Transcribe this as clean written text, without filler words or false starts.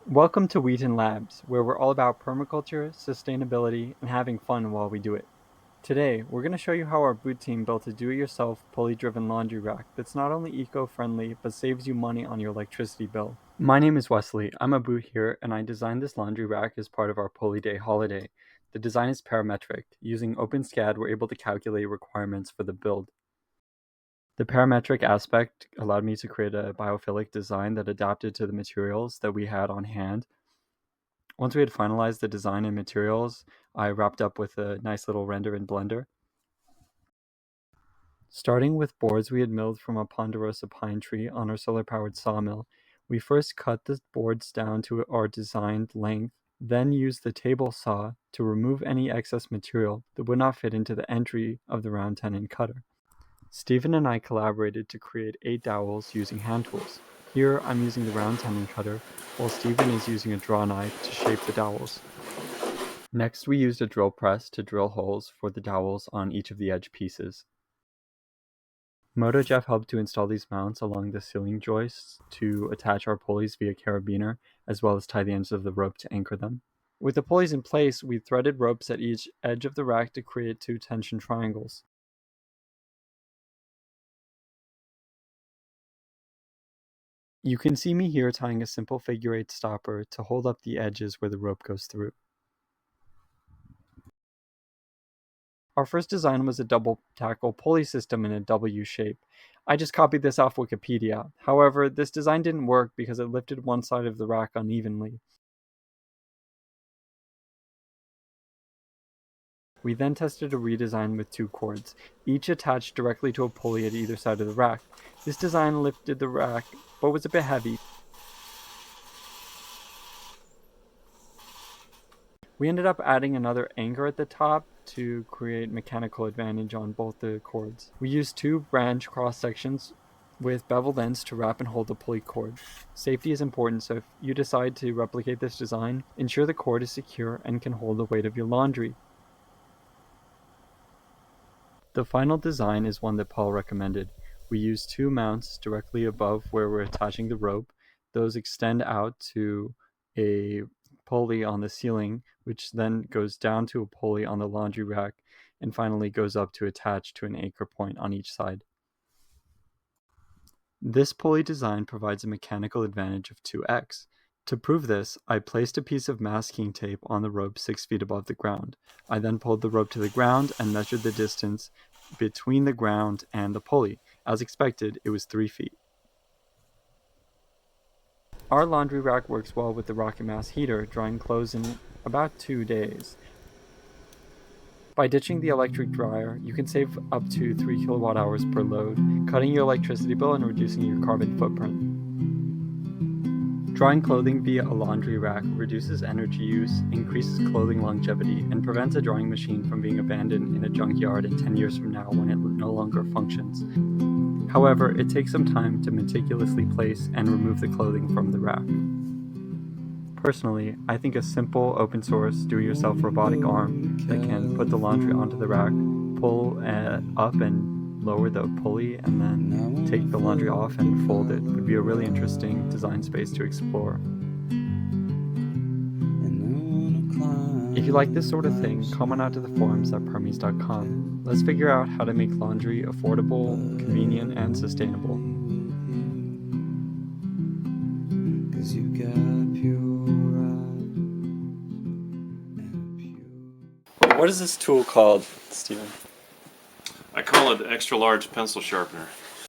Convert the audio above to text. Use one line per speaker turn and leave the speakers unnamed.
Welcome to Wheaton Labs, where we're all about permaculture, sustainability, and having fun while we do it. Today, we're going to show you how our boot team built a do-it-yourself pulley-driven laundry rack that's not only eco-friendly, but saves you money on your electricity bill. My name is Wesley, I'm a boot here, and I designed this laundry rack as part of our Pulley Day holiday. The design is parametric. Using OpenSCAD, we're able to calculate requirements for the build. The parametric aspect allowed me to create a biophilic design that adapted to the materials that we had on hand. Once we had finalized the design and materials, I wrapped up with a nice little render in Blender. Starting with boards we had milled from a ponderosa pine tree on our solar-powered sawmill, we first cut the boards down to our designed length, then used the table saw to remove any excess material that would not fit into the entry of the round tenon cutter. Stephen and I collaborated to create 8 dowels using hand tools. Here I'm using the round tenon cutter, while Stephen is using a draw knife to shape the dowels. Next we used a drill press to drill holes for the dowels on each of the edge pieces. Moto Jeff helped to install these mounts along the ceiling joists to attach our pulleys via carabiner, as well as tie the ends of the rope to anchor them. With the pulleys in place, we threaded ropes at each edge of the rack to create 2 tension triangles. You can see me here tying a simple figure-8 stopper to hold up the edges where the rope goes through. Our first design was a double tackle pulley system in a W shape. I just copied this off Wikipedia. However, this design didn't work because it lifted one side of the rack unevenly. We then tested a redesign with 2 cords, each attached directly to a pulley at either side of the rack. This design lifted the rack, but was a bit heavy. We ended up adding another anchor at the top to create mechanical advantage on both the cords. We used 2 branch cross sections with beveled ends to wrap and hold the pulley cord. Safety is important, so if you decide to replicate this design, ensure the cord is secure and can hold the weight of your laundry. The final design is one that Paul recommended. We used 2 mounts directly above where we're attaching the rope. Those extend out to a pulley on the ceiling, which then goes down to a pulley on the laundry rack, and finally goes up to attach to an anchor point on each side. This pulley design provides a mechanical advantage of 2x. To prove this, I placed a piece of masking tape on the rope 6 feet above the ground. I then pulled the rope to the ground and measured the distance between the ground and the pulley. As expected, it was 3 feet. Our laundry rack works well with the rocket mass heater, drying clothes in about 2 days. By ditching the electric dryer, you can save up to 3 kilowatt hours per load, cutting your electricity bill and reducing your carbon footprint. Drying clothing via a laundry rack reduces energy use, increases clothing longevity, and prevents a drying machine from being abandoned in a junkyard in 10 years from now when it no longer functions. However, it takes some time to meticulously place and remove the clothing from the rack. Personally, I think a simple, open-source, do-it-yourself robotic arm that can put the laundry onto the rack, pull up and lower the pulley, and then take the laundry off and fold it would be a really interesting design space to explore. If you like this sort of thing, come on out to the forums at permies.com. Let's figure out how to make laundry affordable, convenient, and sustainable. What is this tool called, Stephen?
I call it extra large pencil sharpener.